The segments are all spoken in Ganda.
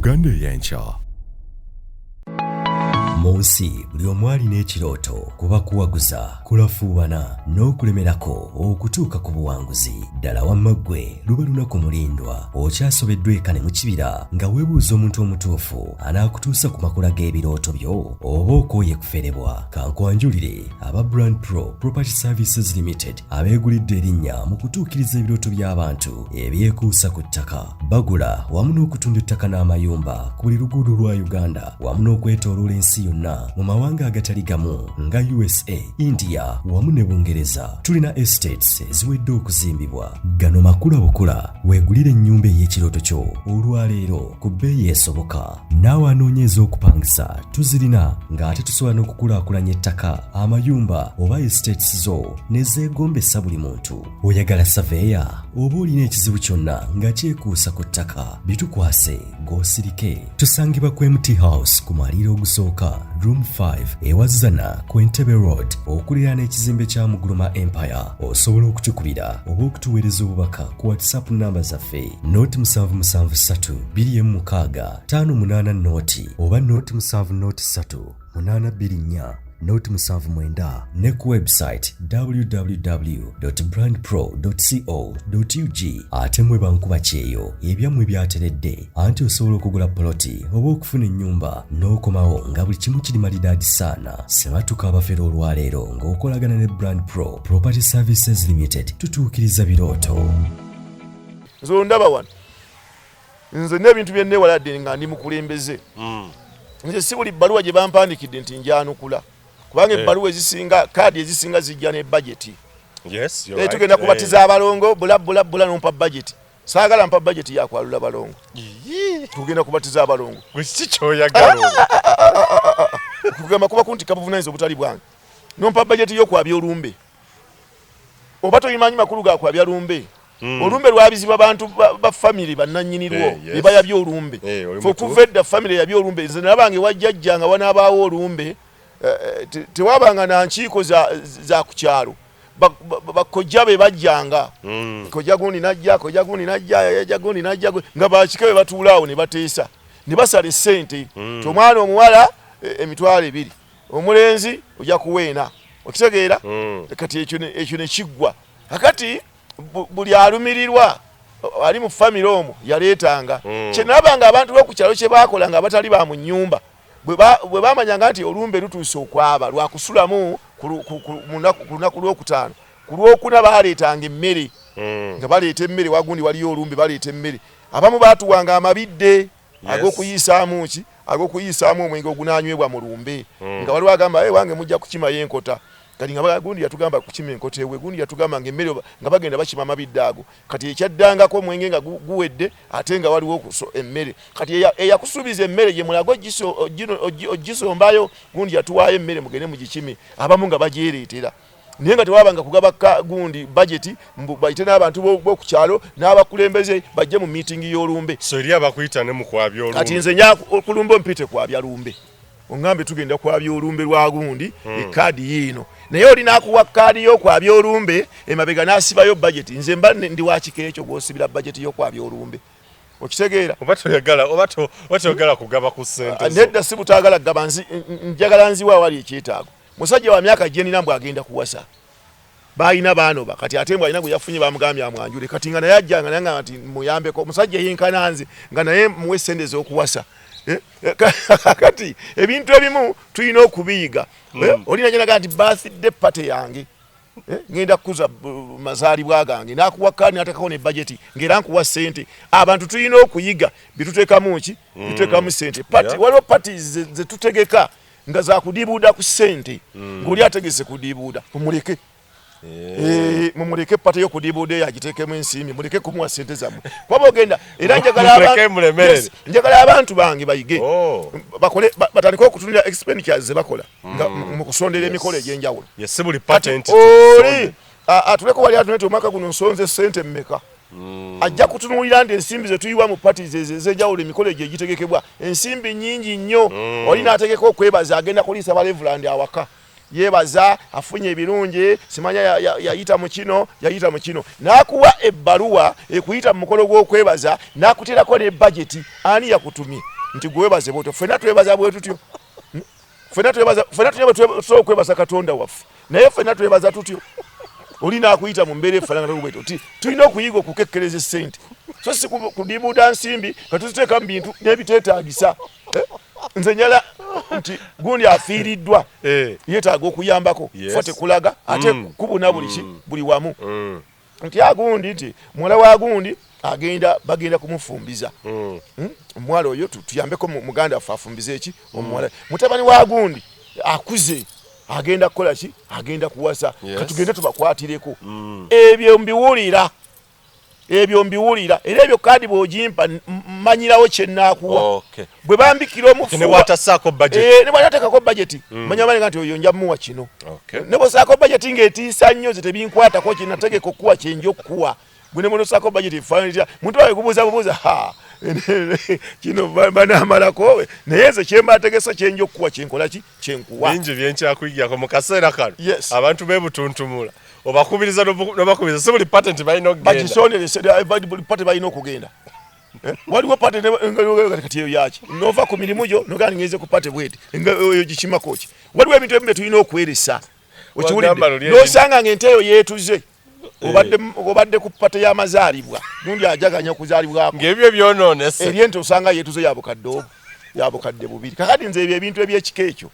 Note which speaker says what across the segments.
Speaker 1: Uganda y'enkya.
Speaker 2: Munsi buli omwali n'ekirooto kuba kuwaguza kulafuubana n'okulemerako okutuuka ku buwanguzi ddala wamma ggwe luba lunaku mulindwa okyasobeddwa eka ne mu kibira nga weebuuza omuntu omutuufu anaakutuusa ku makula g'ebirooto byo oba okooye kuferebwa. Kankwanjulire aba Brand Pro Property Services Limited abeegulidde erinnya mu kutuukiriza ebirooto by'abantu ebyekuusa ku ttaka. Bagula wamu n'okutunda ettaka n'amayumba ku buli luguudo lwa Uganda wamu n'okwetooloola ensi mu mawanga agatali gamu nga USA, India wamu ne Bungereza. Tulina estates eziwedde okuzimbibwa. Gano makula bukula weegulire ennyumba ey'ekirooto kyo olwaleero ku bbeeyi esoboka. Naawe anoonyeeza okupangisa tuzirina ng'ate tusobola n'okukulaakulanya ettaka, amayumba oba estates zo ne zeegombesa buli muntu. Oyagala saveya oba olina ekizibu kyonna nga kyekuusa ku ttaka, bitukwase g'osirike. Tusangibwa ku MT House ku mwaliiro ogusooka Room 5 ewazana ku Entebbe Road okuliraana ekizimbe kya Muguluma Empire. Osobola okutukubira oba okutuweereza obubaka ku WhatsApp namba zaffe noti 773 206 584 oba noti 703 824 noti 79 ne ku website www.brandpro.co.ug. ate mwe bankuba kyeyo ebyammwe byateredde anti osobola okugula poloti oba okufuna ennyumba n'okomawo nga buli kimu kiri malidaadi saana. Sematuka abafera olwaleero ng'okolagana ne Brand Pro Property Services Limited tutuukiriza birooto.
Speaker 3: Nzo ndaba wano nze n'ebintu bye neewaladde nga ndi mukulembeze. Nze si buli bbaluwa gye bampandikidde nti njanukula. Kubanga ebbaluwa ezisinga kaadi ezisinga zijja ne budget.
Speaker 4: Yes, you're
Speaker 3: right. Tugenda kubatiza abalongo bula nompa budget. Saagala mpa budget ya kwalula balongo. Tugenda kubatiza abalongo.
Speaker 4: Gwiki kyoyagala.
Speaker 3: Kugamba kuba kunti kabuvunanyizibwa obutali bwange. Nompa budget yo kwabya olumbe. Oba toyimanyi makulu ga kwabya lumbe. Olumbe lwabizibwa abantu ba family bannannyinirwo ne bayabya olumbe. Okuvedda family yabya olumbe. Nze nabange wajjajjanga wanaabaawo olumbe. Tewabanga na nkiiko za ku kyalo bakojja be bajjanga kojja gundi najja nga bakika be batuulaawo ne bateesa ne basala essente tomwana omuwala emitwalo 2 omulenzi ojja kuweena okitegeera kati ekyo ne kiggwa akati buli alumirirwa ali mu family omwo yaleetanga kyenabanga abantu b'oku kyalo kye baakola nga abatali ba mu nnyumba bwe bamanyanga nti olumbe lutuuse okwaba lwakusulamu ku lunaku lwokutaano ku lwokuna baleetanga emmere nga baleeta emmere wagundi waliyo olumbe baleeta emmere abamu baatuwanga amabidde ag'okuyisaamu omwenge ogunaanywebwa mu lumbe nga waliwo agamba wange mujja kukimayo enkota kati nga gundi yatugamba kukima enkota ewe gundi yatugamba ng'emmere nga bagenda bakima amabidde ago kati ekyaddangako omwenge nga guwedde ate nga waliwo emmere kati eyakusuubiza emmere gye mulago ogisombayo gundi yatuwaayo emmere mugende mugikime abamu nga bagyereetera naye nga tewabanga kugaba gundi budget bayite n'abantu b'oku kyalo n'abakulembeze bajje mu meeting y'olumbe
Speaker 4: so eri abakuyita ne mu kwabya olumbe
Speaker 3: kati nze nya okulumba mpite kwabya lumbe ongambe tugenda kwabya olumbe lwa gundi ekaadi yiino naye olina akuwa kaadi y'okwabya olumbe emabega n'asibayo budget nze mba ndi wakika ekyo gw'osibira budget y'okwabya olumbe okitegeera
Speaker 4: oba toyagala kugaba ku ssente
Speaker 3: nedda si butaagala kugaba njagala nziwa awali ekyetaago musajja wa myaka gye nina mbw agenda kuwasa balina baanoba kati ate mbw alina gwe yafunye bamugambye amwanjule kati nga naye ajjanga naye nga nti muyambeko omusajja yenkana nze nga naye muwe ssente ez'okuwasa kati ebintu ebimu tulina okubiyiga olina gyenaga nti birthday party yange ngenda kukuza mazaalibwa gange nakuwa kaadi natekako ne budget ngera nkuwa ssente abantu tulina okuyiga bituteekamu ki bituteekamu ssente waliwo party zetutegeka nga za kudibuuda ku ssente ng'oli ategese kudibuuda mumuleke mumuleke pate yo kudibuuda yagiteekemu ensimbi muleke kumuwa ssente zammwe kuba ogenda era njagala abantu bange bayige bakole batandike okutunira expenditures ze bakola mu kusondera emikolo egy'enjawulo atuleko wali atunete omwaka guno nsonze ssente mmeka ajja kutunuulira nti ensimbi ze tuyiwa mu parties ez'enjawulo emikolo egyo egitegekebwa ensimbi nnyingi nnyo olina ategeka okwebaza agenda kuliisa balevulandi awaka yebaza afunye ebirungi simanya yayita mu kino nakuwa ebbaluwa ekuyita mu mukolo gw'okwebaza nakuterako ne budget ani yakutumye nti gwebaze bwoto ffenna twebaza bwe tutyo ffenna tusobola okwebaza Katonda waffe naye ffenna twebaza tutyo oli naakuyita mu mbeera efaanana bwetyo ti tulina okuyiga okukekkereza ssente so si kudibuuda nsimbi nga tuziteeka mu bintu n'ebiteetaagisa nze njala nti gundi afiiriddwa yeetaaga okuyambako fa tekulaga ate kubuna buli wamu nti agundi nti muwala wa gundi bagenda kumufumbiza omuwala oyo tuyambeko muganda waffe afumbize eki omuwala mutabani wa gundi akuze agenda kukola ki agenda kuwasa katugende tubakwatireko ebyo mbiwulira era ebyo kandi bw'ogimpa mmanyirawo kye nnaakuwa bwe bambikira omufu
Speaker 4: ne
Speaker 3: bw'atateekako budget manya bane nti oyo nja muwa kino ne bw'osaako budget ng'etiisa nnyo ze tebinkwatako kye nategeka okuwa kye nja okuwa gwe ne munosaako budget efaananira muntu wawe kubuuza kino banaamalako naye nze kyembategesa kyenja okuwa kyenkola ki kyenkuwa
Speaker 4: bingi byenkyakuyigako mu kaseera kano abantu beebutuntumula obakubiriza n'obakubiriza si buli patent balina
Speaker 3: balina okugenda waliwo pate kati eyo yaki nova ku mirimu gyo nogandi ngeze ku pate bweti eyo gikimako ki waliwo ebintu ebimu tulina okweresa okiwulidde nosanga ng'ente eyo yeetuze obadde ku pate y'amazaalibwa gundi ajaganya okuzaalibwako
Speaker 4: ng'ebyo byonoonese
Speaker 3: eri ente osanga yeetuze yabukadde bubiri kakati nze ebyo ebintu ebyekika ekyo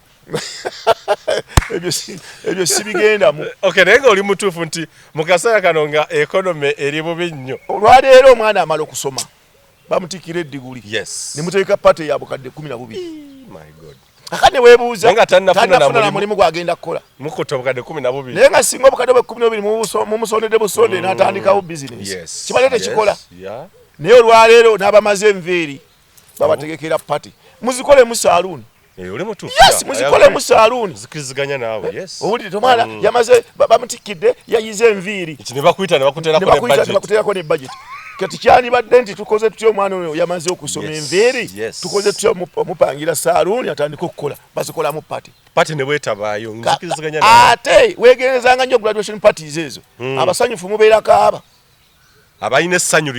Speaker 3: ebyo sibigendamu
Speaker 4: naye nga oli mutuufu nti mu kaseera kano nga ekonome eri bubi nnyo
Speaker 3: olwaleero omwana amala okusoma bamutikira eddiguli ne muteeka pate yabukadde 12 kakati ne weebuuza tannafuna mulimu gwagenda kukola
Speaker 4: mukutte obukadde 12
Speaker 3: naye nga singa obukadde bwe 12 mumusondedde busonde n'atandikawo bizinesi kibale tekikola naye olwaleero n'abamaze enveeri babategekera pate muzikole mu saaluuni muzikole mu saaluuni
Speaker 4: zikiriziganya naawe
Speaker 3: owulire tomwana yamaze bamutikidde yayize enviiri nebakuteerako ne budget kati kyandibadde nti tukoze tutya omwana oyo yamaze okusoma enviiri tukoze tutya omupangira saaluuni atandika okukola bazikolamu pati
Speaker 4: ne bwetabaayo
Speaker 3: ate weegerezanga nnyo graduation parties ezo abasanyufu mubeerako aba
Speaker 4: abalina essanyu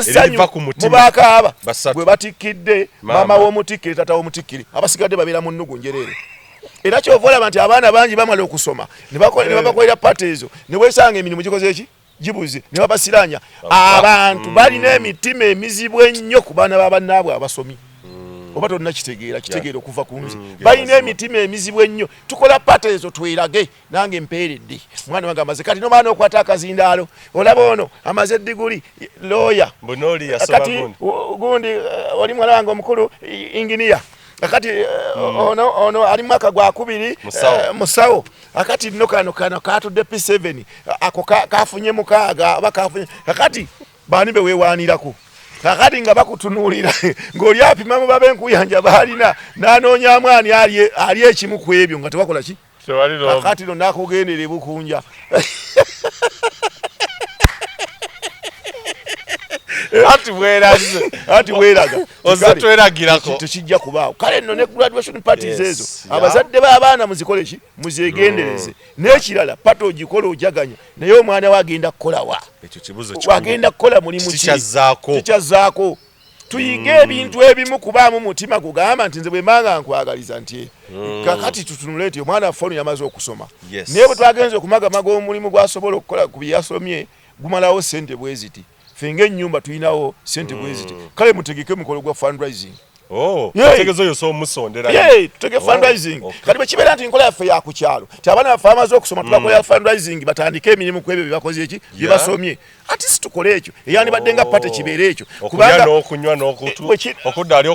Speaker 3: eriva ku mutima mubakaaba bwe batikidde maama w'omutikkire tata w'omutikkire abasigadde babeera mu nnugu njereere era kyova olaba nti abaana bangi bamala okusoma ne babakolera pate ezo ne weesanga emirimu gikoze eki gibuze ne babasiranya abantu balina emitima emizibu ennyo ku baana ba bannaabwe abasomi oba tolina kitegeera okuva ku nzi balina emitima emizibu ennyo tukola pate ezo twerage nange mpeeredde mwana wange amaze kati nomwana okwata akazindaalo olaba ono amaze eddiguli looya kati gundi oli mwana wange omukulu inginiya akati ono ali mwaka gwa 2 musawo akati nno kano katudde P7 ako kafunye mukaaga aba kafunye akati bani be weewaanirako kakati nga bakutunuulira ng'oli apimamu babenkuyanja baalina n'anoonya mwani ali ekimu ku ebyo nga tewakola ki kakati no nakugendera ebukunja ati bweraga
Speaker 4: ozitweragirako
Speaker 3: tekijja kubaawo kale nno ne graduation parties ezo abazadde b'abaana muzikole ki muzeegendereze n'ekirala pate ogikola ojaganya naye omwana we agenda kukolawa
Speaker 4: ekyo kibuzo
Speaker 3: agenda kukola mulimu kikyazaako tuyige ebintu ebimu kubaamu mutima gugamba nti nze bwe mbanga nkwagaliza nti kakati tutunule nti omwana waffe ono yamaze okusoma naye bwe twagenza okumagamaga omulimu gwasobola okukola ku byeyasomye gumalawo ssente bwe ziti ffe ng'ennyumba tulinawo ssente bwe ziti kale mutegeke mukolo gwa fundraising
Speaker 4: tegezo yo so musondera
Speaker 3: tutege fundraising kati bwe kibeera nti nkola yaffe ya ku kyalo ti abaana baffe amaze okusoma tubakolera fundraising batandike emirimu ku ebyo byebakoze eki bye basomye ati si tukole ekyo eyandibadde nga pate kibeera ekyo
Speaker 4: kubanga n'okunywa okuddaali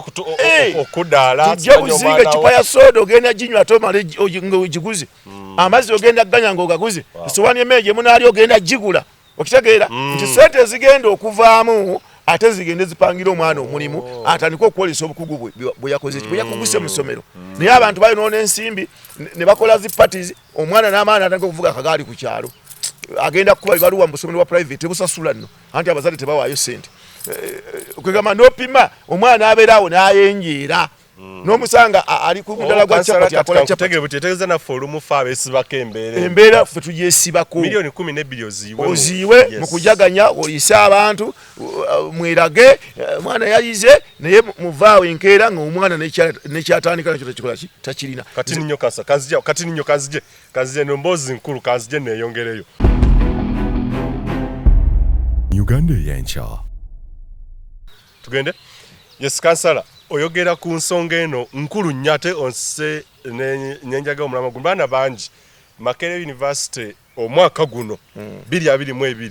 Speaker 4: okuddaala
Speaker 3: tujja buzinga ekipa ya soda ogenda ginywa ate omale ogiguze amazzi ogenda ganya ng'ogaguze esowaani emmere gye munaali ogenda gigula okitegeera nti ssente zigenda okuvaamu ate zigende zipangira omwana omulimu atandika okukolesa obukugu bwe yakoze bwe yakuguse mu ssomero naye abantu balinoona ensimbi ne bakola zi parties omwana n'amaana atandika okuvuga akagaali ku kyalo agenda kukuba ebaluwa mu busomero bwa private tebusasula nno anti abazadde tebawaayo ssente kwegamba n'opima omwana abeera awo n'ayenjeera n'omusanga ali ku mudala gwa chapati akola chapati
Speaker 4: tegere butetegeza na forumu fabe sibako
Speaker 3: embeera ffe tugyesibako
Speaker 4: milioni 10 billion
Speaker 3: oziwe mu kujaganya olisa abantu mwerage mwana yayize naye muvaawo enkeera ng'omwana nekyatandika nakyo takikola ki takirina
Speaker 4: kati ninyo kazije nombozi nkulu kazije neyongereyo
Speaker 2: Uganda eyenkya
Speaker 4: tugende yes kansala oyogera ku nsonga eno nkulu nnyate onse nenjaga omulama guno baana bangi Makerere University omwaka guno 2022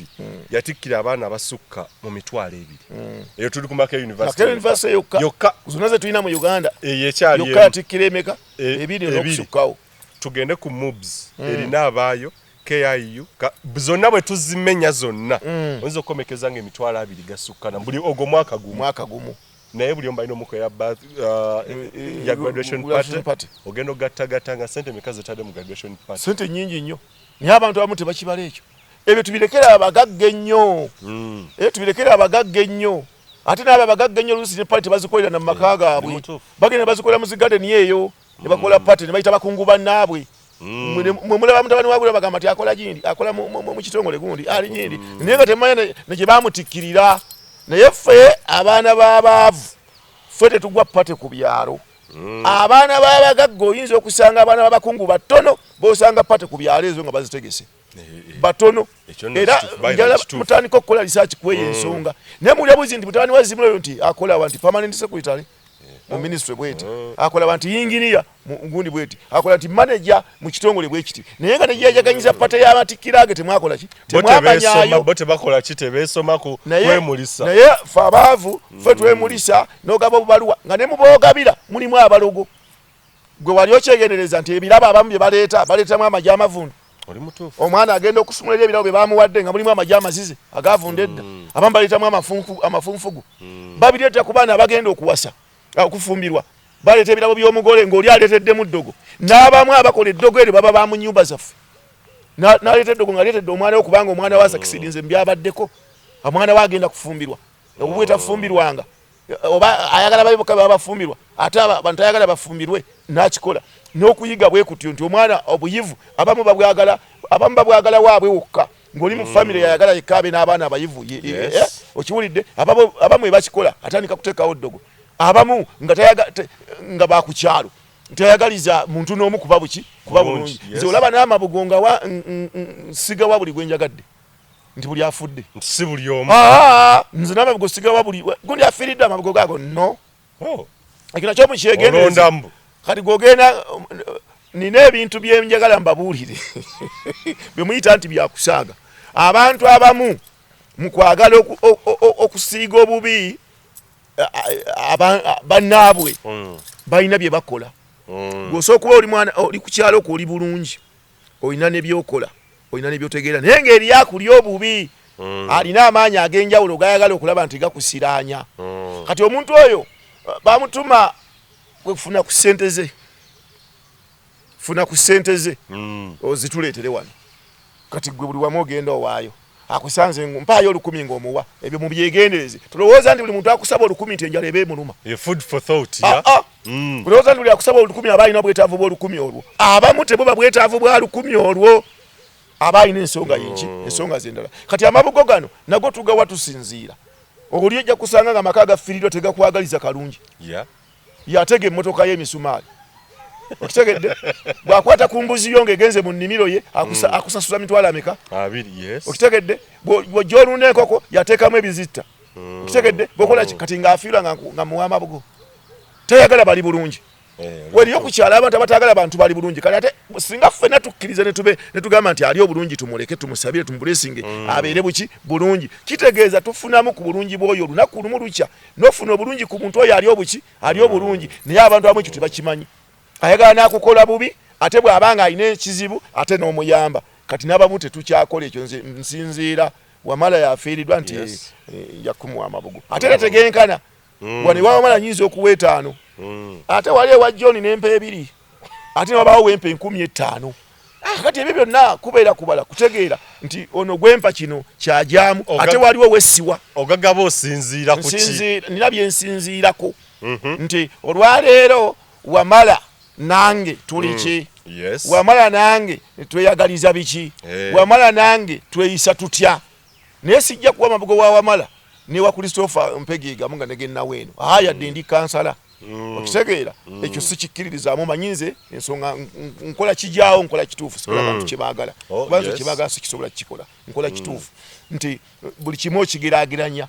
Speaker 4: yatikkira abaana abasukka mu mitwalo 2 eyo tuli ku Makerere University
Speaker 3: yokka zonna ze tulina mu Uganda
Speaker 4: eyekyali
Speaker 3: yokka yatikkira emeka 2 n'okusukkawo
Speaker 4: tugende ku MUBS erina abaayo KIU zonna bwe tuzimenya zonna oyinza okukomekeza nga emitwalo 2 gasukkana buli ogwo mwaka gumu naye buli ombalina omukwera ya graduation party ogenda ogattagatta nga sente mekazi etadde mu graduation party
Speaker 3: sente nyingi nnyo naye abantu abamu tebakibala ekyo ebyo tubirekera abagagga ennyo ate n'abo abagagga ennyo oluusi ne party tebazikolera na maka gaabwe bagenda bazikolera mu zigadeni eyo ne bakola party ne bayita bakungu bannaabwe mwe mulaba mutabani wabula bagamba nti akola gindi akola mu kitongole gundi ali gindi naye nga temanya ne gye bamutikkirira naye ffe abaana b'abaavu ffe tetugwa pate ku byalo abaana b'abagagga oyinza okusanga abaana b'abakungu batono b'osanga pate ku byalo ezo nga bazitegese batono era njala mutandika okukola research kweyo ensonga naye mulyabuzi nti mutabani wa zimuloyo nti akola wanti permanent secretary mu ministry bweti akola bantu engineer mu gundi bweti akola nti manager mu kitongole bwekiti naye nga tejaganyiza pate ya matikirage temwakola ki temwabanyayo
Speaker 4: bote bakola ki tebesoma ku kwemulisa
Speaker 3: naye fabavu fe twemulisa n'ogaba obubaluwa nga ne mubogabira mulimu abalogo gwe wali okyegendereza nti ebirabo abamu bye baleetamu amagye amavundu
Speaker 4: oli mutuufu
Speaker 3: omwana agenda okusumulira ebirabo bye bamuwadde nga mulimu amagye amazize agavunda edda abamu baleetamu amafunfugu babireeta ku baana abagenda okuwasa okufumbirwa baleta ebirabo by'omugole ng'oli aleeteddemu ddogo n'abamu abakola eddogo eryo baba ba mu nnyumba zaffe n'aleeta eddogo ng'aleetedde omwana we kubanga omwana we asakisirinze mu byabaddeko omwana we agenda kufumbirwa obubweta kufumbirwanga oba ayagala babe bokka baba bafumbirwa ate abantu ayagala bafumbirwe n'akikola n'okuyiga bwe kutyo nti omwana obuyivu abamu babwagala waabwe wokka ng'oli mu famire yayagala yekka abe n'abaana abayivu okiwulidde abamu ebakikola atandika kuteekawo ddogo abamu nga bakukyalo tayagaliza muntu n'omu kuba bulungi nze olaba n'amabugo nga siga wa buli gwenjagadde nti buli afudde
Speaker 4: si buli omu
Speaker 3: nze n'amabugo siga wa buli gundi afiiridde amabugo gaago no ekino kyomukyegendereza kati gogenda nina ebintu byenjagala mbabuulire bemuyita nti byakusaaga abantu abamu mu kwagala okusiiga obubi bannaabwe balina bye bakola gw'osooka kuba oli ku kyalo ko oli bulungi olina ne byokola olina ne byotegeera naye ng'eri yakulya obubi alina amaanyi ag'enjawulo gayagala okulaba nti gakusiraanya kati omuntu oyo bamutuma funa ku ssente ze ozituleetere wano kati gwe buli wamu ogenda owaayo akusanze mpaayo 10 ng'omuwa ebyo mu byegendereze tulowooza nti buli muntu akusaba 10 nti enjala eba emuluma
Speaker 4: food for thought
Speaker 3: tulowooza nti buli akusaba 10 aba alina obwetaavu bwa 10 olwo abamu tebo babwetaavu bwa 10 olwo aba alina ensonga yinki ensonga z'endala kati amabugo gano nago tugawa tusinziira oli ejja kusanga nga amaka gafiirirwa tegakwagaliza kalungi yatega emmotoka y'emisumaali okitegedde bwakwata ku mbuzi yo ng'egenze mu nnimiro ye akusasula mitwalo ameka
Speaker 4: 2
Speaker 3: okitegedde bw'ojja olunda enkoko yateekamu ebizitta okitegedde bwokola kati ng'afiirwa nga muwa amabugo tayagala bali bulungi weriyo ku kyalo abantu abatagala bantu bali bulungi kale ate singa ffenna tukkiriza ne tugamba nti ali obulungi tumuleke tumusabire tumubulesinge abeere buki bulungi kitegeeza tufunamu ku bulungi bw'oyo olunaku lumu lukya n'ofuna obulungi ku muntu oyo ali obuki ali obulungi naye abantu abamu ekyo tebakimanyi ayagala n'akukola bubi ate bw'abanga alina ekizibu ate n'omuyamba kati n'abamu tetukyakola ekyo nsinziira wamala yafiiridwa nti yakumuwa amabugo ate era tegenkana wane wamala nyinza okuwa 5 ate wali ewa John n'empa 2 ate wabawo wempa 15,000 kati ebyo byonna kubeera kubala kutegeera nti ono gwempa kino kyajaamu ate waliwo wessiwa
Speaker 4: ogagaba osinziira ku ki
Speaker 3: nina byensinziirako nti olwaleero wamala nange tuliki wamala nange tweyagaliza biki wamala nange tweyisa tutya naye sijja kuwa mabugo wa wamala ne wa Christopher Mpegiga munga negena weno haya ndi kansala okitegeera ekyo sikikiririzaamu manyinze ensonga nkola kijaawo nkola kituufu sikola bantu kibagala kubanza kibagala sikisobola kikola nkola kituufu nti buli kimu okigerageranya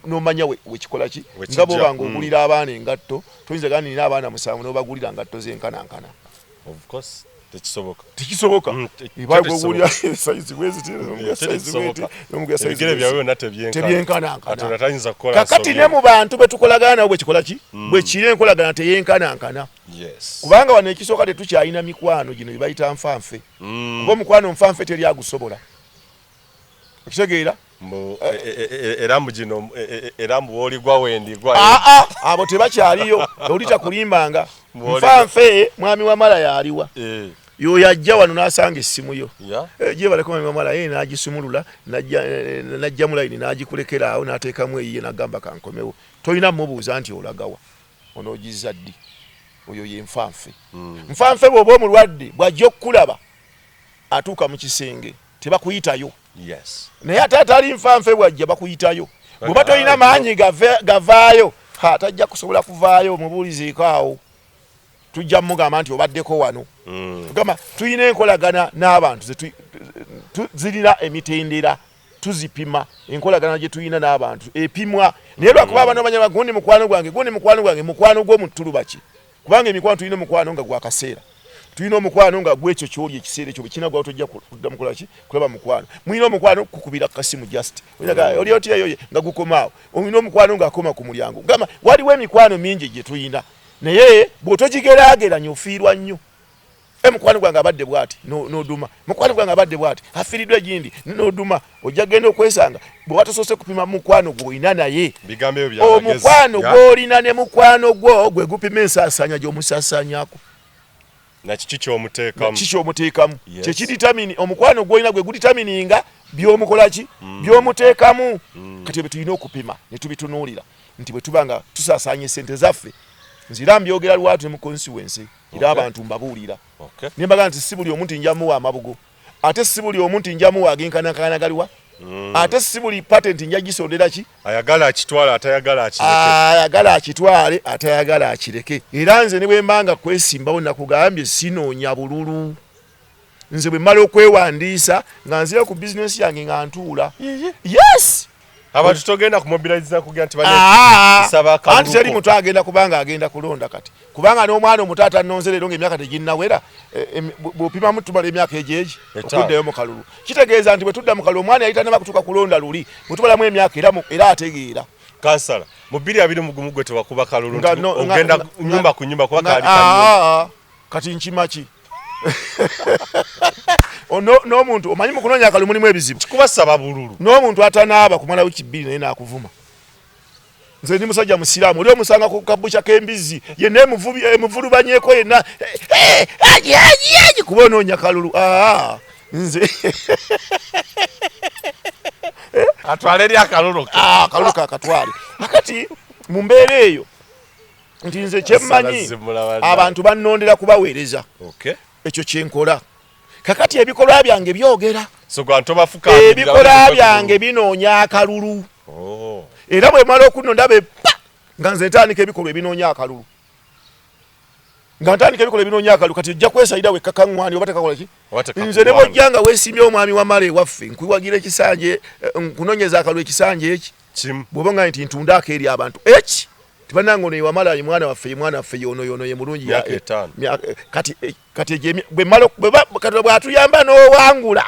Speaker 3: nomanya wekikola ki nga bwobanga ogulira abaana engatto toyinza gani nina abaana 7 n'obagulira ngatto z'enkanaankana
Speaker 4: of course
Speaker 3: tekisoboka ibagwe ogulira size wezi
Speaker 4: tebyenkanankana
Speaker 3: kakati ne mu bantu betukolagana bwe kikola ki bwe kire enkolagana teyenkanankana kubanga wano ekisooka tetukyalina mikwano gino bayita nfanfe kuba omukwano nfanfe teri agusobola okitegeera
Speaker 4: erambu oligwa wendigwa
Speaker 3: abo tebakyaliyo olita kulimbanga nfanfe mwami wa mala yaliwa yo yajja wano nasanga essimu yo je baleko mwami wa mala yeye nagisumulula najja mulaini nagikulekera awo nateekamu eyiye nagamba kankomewo toyina mubuuza nti olagawa onogizaddi oyo ye nfanfe bw'oba omulwadde bw'ajja okukulaba atuuka mu kisenge tebakuyitayo naye ate atali nfanfe bw'ajja bakuyitayo bw'oba toyina maanyi gavaayo tajja kusobola kuvaayo mubuulizeeko awo tujja mugamba nti obaddeko wano tugamba tuyina enkolagana n'abantu zirina emitendera tuzipima enkolagana gye tuyina n'abantu epimwa naye lwakuba abantu bamanya gundi mukwano gwange mukwano gw'omutulubaki kubanga emikwano tuyina omukwano nga gwakaseera tuyina omukwano nga gwekyo kyoli ekiseera ekyo bwekina gwawo tojja kudda mukola ki kulaba mukwano muyina omukwano kukubira kasimu just oli otyayo nga gukomaawo oyina omukwano ng'akoma ku mulyango gamba waliwo emikwano mingi gye tuyina naye bw'otogigeraageranya ofiirwa nnyo mukwano gwange abadde bw'ati n'oduma mukwano gwange abadde bw'ati afiiriddwa egindi n'oduma ojja genda okwesanga bwe watosoose kupima mukwano gw'olina naye omukwano gw'olina ne mukwano gwo gwe gupima ensaasaanya gy'omusaasaanyako
Speaker 4: nakiki kyomuteekamu kyekiritamini omukwano gw'olina gwe guditamininga by'omukola ki by'omuteekamu kati bwe tulina okupima ne tubitunuulira nti bwe tubanga tusaasaanya essente zaffe nzira mbyogera lwatu ne mu constituency era abantu mbabuulira nembaga nti si buli omuntu njamuwa amabugo ate si buli omuntu njamuwa agenkanankana galiwa ate si buli patent njagisondera ki ayagala akitwale
Speaker 3: atayagala akireke era nze ne bwe mbanga kwesimbawo nakugambye sinoonya bululu nze bwe mmala okwewandiisa nga nzira ku bizinesi yange nga ntuula yes
Speaker 4: abantu togenda kumobiliza kugira nti
Speaker 3: anti teri muntu agenda kubanga agenda kulonda kati kubanga n'omwana omutaata nnonze leero ng'emyaka teginnawera bw'opima mutumala emyaka egyegi okuddayo mu kalulu kitegeeza nti bwe tudda mu kalulu omwana yali tannaba kutuuka kulonda luli bwe tubalamu emyaka era ategeera
Speaker 4: kansala mu 2021 gwe tewakuba kalulu ogenda nyumba ku nyumba kuba kaali
Speaker 3: kati nkimaki n'omuntu omanyi mu kunoonya akalulu mulimu ebizibu
Speaker 4: kikubasaba bululu
Speaker 3: n'omuntu atanaaba kumala wiki 2 naye naakuvuma nze ndi musajja musiraamu oli omusanga ku kabuca k'embizi yenna emuvulubanyeeko yenna kuba onoonya kalulu nze
Speaker 4: atwale eri akalulu
Speaker 3: akalulu kakatwale akati mu mbeera eyo nti nze kyemmanyi abantu bannondera kubaweereza ekyo kyenkola kakati ebikolwa byange byogera ebikolwa byange binoonya akalulu era bwe mala okunonda nga nze ntandika ebikolwa ebinoonya akalulu kati ojja kwesayira wekkakaŋŋwani oba tekakola ki nze ne bwojja nga weesimbye omwami wa mala ewaffe nkuwagira ekisanje nkunoonyeza akalulu ekisanje eki bw'oba nga nti ntundaako eri abantu eki tibanange ono ewamala ye mwana waffe yono ye mulungi kati bw'atuyamba n'owangula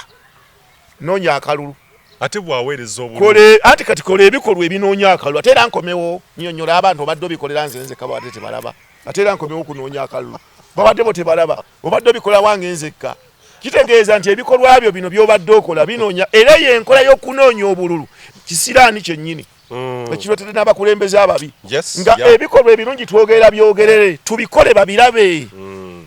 Speaker 3: noonya akalulu
Speaker 4: ate bwaweereza obululu
Speaker 3: anti kati kola ebikolwa ebinoonya akalulu ate era nkomewo nnyonnyola abantu obadde obikolera nze kabadde tebalaba ate era nkomewo okunoonya akalulu babadde bo tebalaba obadde obikola wange nzekka kitegeeza nti ebikolwa byo bino by'obadde okola binoonya era yenkola y'okunoonya obululu kisiraani kyennyini ekireetedde n'abakulembeze ababi nga ebikolwa ebirungi twogerera byogerere tubikole babirabe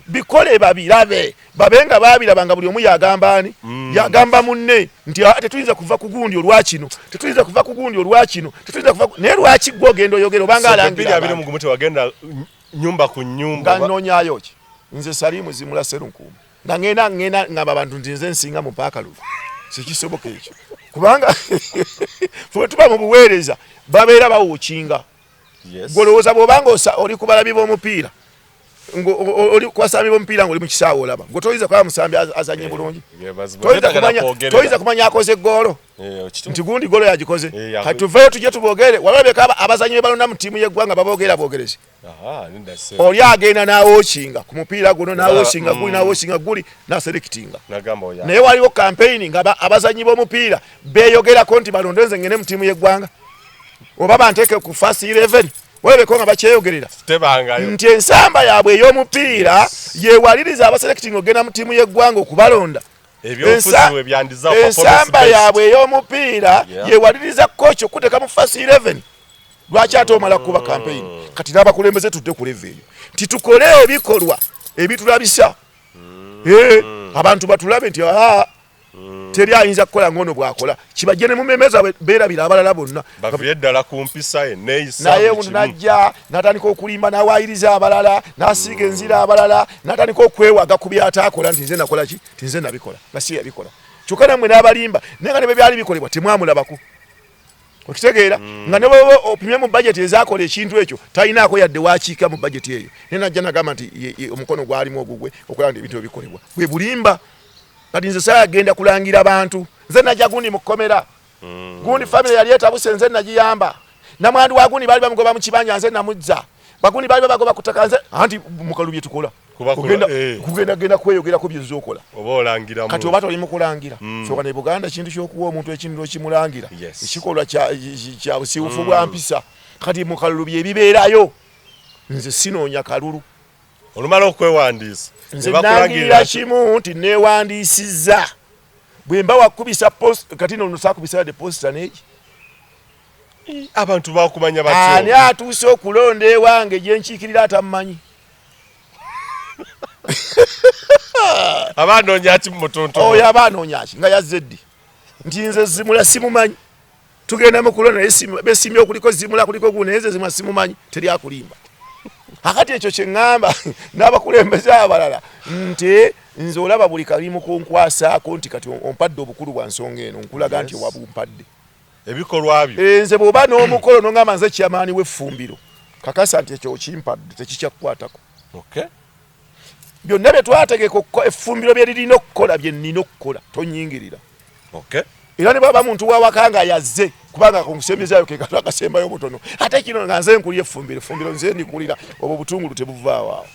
Speaker 3: bikole babirabe babenga babirabanga buli omu yagambani yagamba munne nti tetuyinza kuva ku gundi olwakino tetuyinza kuva ku gundi olwakino tetuyinza kuva ne lwaki gwo gendo yogero banga alangira
Speaker 4: abiri mu gumuti wagenda nyumba ku nyumba
Speaker 3: nganonyayo ki nze Salimu Zimula Serunkumu ngena ngaba abantu nzinze nsinga mu paka lu sikisoboka ekyo kubanga fwe tuba mu buweereza babeera bawukinga golowoza bobanga oli kubalabi b'omupiira oli kwasami b'omupiira ngoli mu kisaawo olaba ngotoyiza kwa musambi azanye bulungi toyiza kumanya akoze golo nti gundi golo yagikoze katuveyo tujye tubogere walabeka abazanyi balonda mu tiimu yeggwanga babogera bogerezi oli agenda nawokinga ku mupiira guno nawokinga guli naselectinga naye waliwo campaign nga abazanyi b'omupiira beyogerako nti balondenze ngene mu tiimu yeggwanga oba banteke ku first 11 walabeka nga bakyeyogerera nti ensamba yaabwe ey'omupiira yewaliriza abaselecting ogenda mu tiimu yeggwanga okubalonda ensamba yaabwe ey'omupiira yewaliriza coach okuteka mu first 11 lwaki ate omala kuba campaign kati n'abakulembeze tudde ku level eyo titukole ebikolwa ebitulabisa abantu batulabe nti teri ayinza kukola ngono bwakola kibajje ne mumemeza beerabira abalala bonna
Speaker 4: bavuye ddala ku mpisa
Speaker 3: naye uno najja natandika okulimba n'awayiriza abalala n'asiiga enzira abalala natandika okwewaga ku byataakola nti nze nakola ki nti nze nabikola basi yabikola kyokka nammwe n'abalimba naye nga ne bwe byali bikolebwa temwamulabako okitegeera nga ne bwe opimye mu budget ezaakola ekintu ekyo talinaako yadde wakiika mu budget eyo naye najja nagamba nti omukono gwalimu ogugwe okulaba nti ebintu ebikolebwa bwe bulimba kati nze saagenda kulangira abantu nze najja gundi mu kkomera gundi family yali etabuse nze nagiyamba namwandu wa gundi baali bamugoba mu kibanja nze namuzza bagundi baali bagoba kutaka nze anti mukalu bye tukola kugenda kweyogerako byezza okola kati oba toli mu kulangira soka ne Buganda kintu ky'okuwa omuntu ekintu ekimulangira ekikolwa kya busibufu bwa mpisa kati mukalu bye bibeerayo nze sinoonya kalulu
Speaker 4: olumala okwewandiisa
Speaker 3: nze nangirira kimu nti newandiisizza bwe mba wakubisa post kati no nosakubisa de posta neji
Speaker 4: abantu bakumanya batyo
Speaker 3: ani atuuse okulonda ewange gye nkiikirira atammanyi
Speaker 4: abanoonya ati mutonto
Speaker 3: oyo abanoonya ki nga yazze ddi nti nze Zimula simumanyi tugenda mu kulonda besimye okuliko Zimula kuliko guneze Zimula simumanyi teri akulimba akati ekyo kye ŋŋamba n'abakulembeze abalala nti nze olaba buli kalimu kunkwasaako nti kati ompadde obukulu bwa nsonga eno nkulaga nti owabumpadde
Speaker 4: ebikolwa byo
Speaker 3: nze bw'oba n'omukolo n'oŋŋamba nze kyamaani w'effumbiro kakasa nti ekyo okimpadde tekikyakkwatako byonna bye twategeka effumbiro bye lirina okukola bye nnina okukola tonyingirira era ne baba muntu wawaka nga yazze kubanga kunsembezayo ke katwa kasembayo obutono ate kino nga nze nkulye effumbiro nze ndikulira obwo butungulu tebuvaawo awo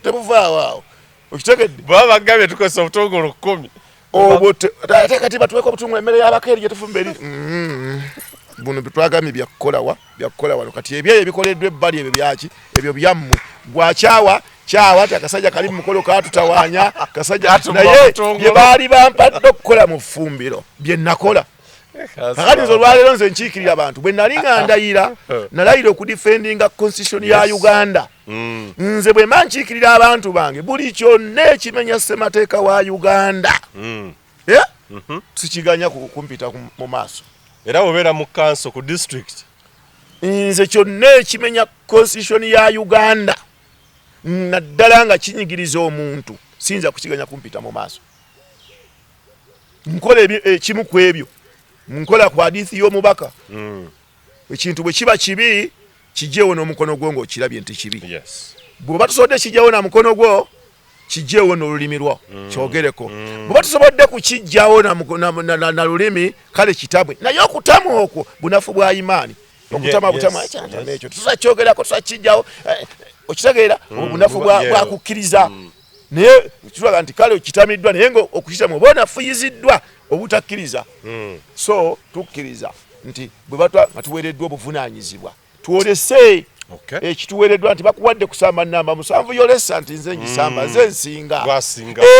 Speaker 3: tebuvaawo awo okitegedde
Speaker 4: baba bagambye tukozesa obutungulu 10
Speaker 3: obwo ate kati batuweko obutungulu emmere y'abakeeri gye tufumba eri buno bitwagambye byakukola wano kati ebyo ebikoleddwa ebbali ebyo byaki ebyo byammwe gwakyawa ati akasajja kali mu mukolo katutawaanya kasajja naye bye baali bampadde okukola mu ffumbiro bye nakola kakati nze olwaleero nze nkiikirira abantu bwe nali nga ndayira nalayira okudifendinga constitution ya Uganda nze bwe mba nkiikirira abantu bange buli kyonna ekimenya ssemateeka wa Uganda sikiganya kumpita mu maaso
Speaker 4: era obeera mu council ku district
Speaker 3: nze kyonna ekimenya constitution ya Uganda naddala nga kinyigiriza omuntu siyinza kukiganya kumpita mu maaso nkola ekimu ku ebyo nkola ku hadithi y'omubaka ekintu bwe kiba kibi kijjeewo n'omukono gwo ng'okirabye nti kibi bw'oba tusobodde kijjawo na mukono gwo kijjeewo n'olulimi lwo kyogereko bw'oba tusobodde kukijjawo na lulimi kale kitabwe naye okutamu okwo bunafu bwa imaani okutama ekyo tusakyogerako tusakijjawo okitegeera obunafu bwa kukkiriza naye kitulaga nti kale kitamiddwa naye nga okukitamu oba onafuyiziddwa obutakkiriza so tukkiriza nti bwe batwa nga tuweereddwa obuvunaanyizibwa tuwolese ekituweereddwa nti bakuwadde kusamba namba 7 yolesa nti nze ngisamba nze nsinga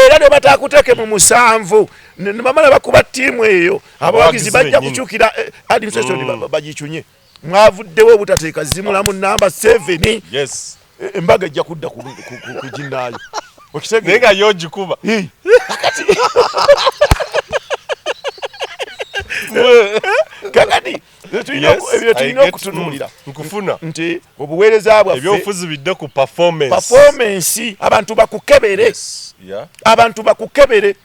Speaker 3: era ne batakuteeke mu 7 ne bamala bakuba ttiimu eyo abawagizi bajja kukyukira administration bagichunye mwavuddewo obutateeka Zimula mu namba 7 embaga ejja kudda ku ginnaayo
Speaker 4: naye nga yogikuba
Speaker 3: kakati ebyo tulina okutunuulira
Speaker 4: nkufuna
Speaker 3: nti obuweereza bwaffe
Speaker 4: ebyobufuzi bidde ku
Speaker 3: performance abantu bakukebere abantu bakukebere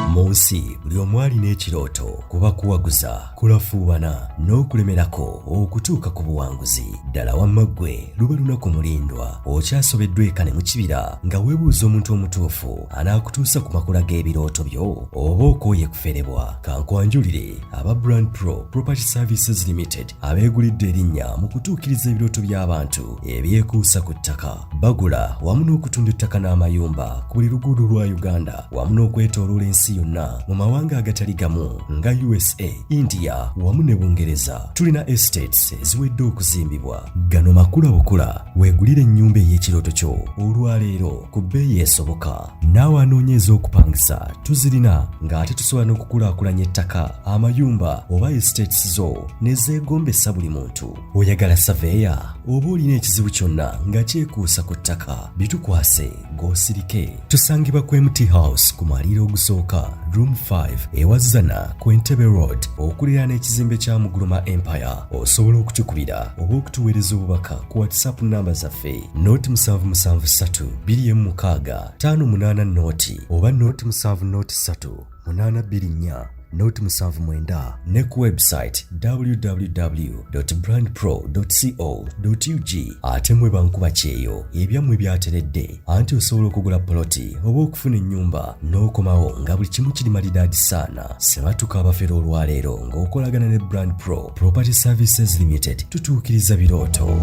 Speaker 2: mu nsi buli omu alina ekirooto kuba kuwaguza kulafuubana n'okulemerako okutuuka ku buwanguzi ddala wamma ggwe luba lunaku mulindwa okyasobeddwa ekane mu kibira nga weebuuza omuntu omutuufu anaakutuusa ku makula g'ebirooto byo oba okooye kuferebwa kankwanjulire aba Brand Pro Property Services Limited abeegulidde erinnya mu kutuukiriza ebirooto by'abantu ebyekuusa ku ttaka bagula wamu n'okutunda ettaka n'amayumba ku buli luguudo lwa Uganda wamu n'okwetooloola ensi yonna mu mawanga agatali gamu nga USA, India wamu ne Bungereza. Tulina estates eziwedde okuzimbibwa. Gano makula bukula weegulire ennyumba ey'ekirooto kyo olwaleero ku bbeeyi esoboka. Naawe anoonyeza okupangisa tuzirina ng'ate tusobola n'okukulaakulanya ettaka amayumba oba estates zo ne zeegombesa buli muntu. Oyagala saveya oba olina ekizibu kyonna nga kyekuusa ku ttaka bitukwase g'osirike. Tusangibwa ku MT House ku maliro ogusooka Room 5 ewazana ku Entebbe Road okuliraana ekizimbe kya Muguluma Empire. Osobola okutukubira oba okutuweereza obubaka ku WhatsApp namba zaffe 0773 216 588 oba 0703 824 Note 79 ne ku website www.brandpro.co.ug. ate mwe bankuba kyeyo ebyammwe byateredde anti osobola okugula poloti oba okufuna ennyumba n'okomawo nga buli kimu kiri malidaadi saana. Sebatuka abafera olwaleero ng'okolagana ne Brand Pro Property Services Limited tutuukiriza birooto.